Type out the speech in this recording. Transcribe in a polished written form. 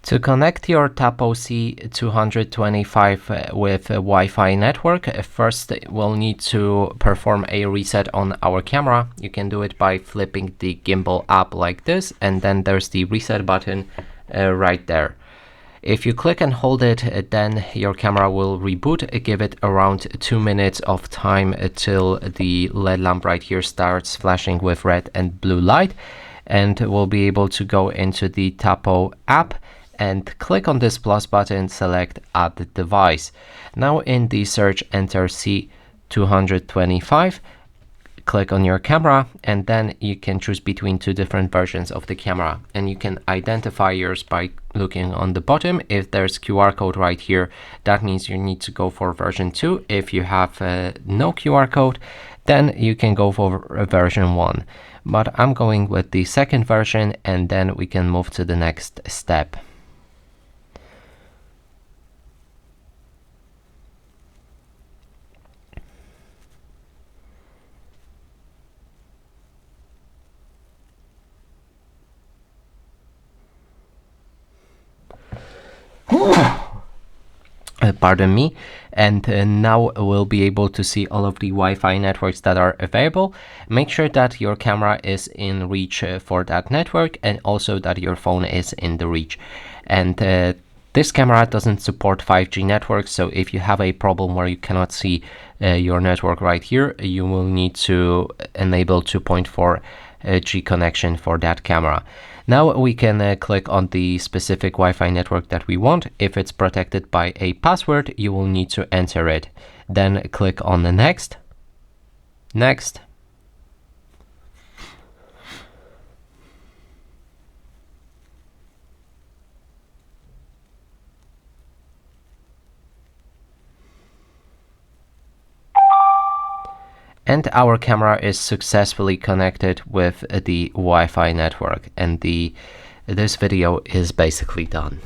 To connect your Tapo C225 with a Wi-Fi network, first we'll need to perform a reset on our camera. You can do it by flipping the gimbal up like this, and then there's the reset button right there. If you click and hold it, then your camera will reboot. Give it around 2 minutes of time till the LED lamp right here starts flashing with red and blue light, and we'll be able to go into the Tapo app and click on this plus button, select add device. Now in the search, enter C225, click on your camera, and then you can choose between two different versions of the camera, and you can identify yours by looking on the bottom. If there's QR code right here, that means you need to go for version 2. If you have no QR code, then you can go for version 1, but I'm going with the second version, and then we can move to the next step. Pardon me, and now we'll be able to see all of the Wi-Fi networks that are available. Make sure that your camera is in reach for that network, and also that your phone is in the reach. And this camera doesn't support 5G networks, so if you have a problem where you cannot see your network right here, you will need to enable 2.4G connection for that camera. Now we can click on the specific Wi-Fi network that we want. If it's protected by a password, you will need to enter it. Then click on the next, next, and our camera is successfully connected with the Wi-Fi network, and this video is basically done.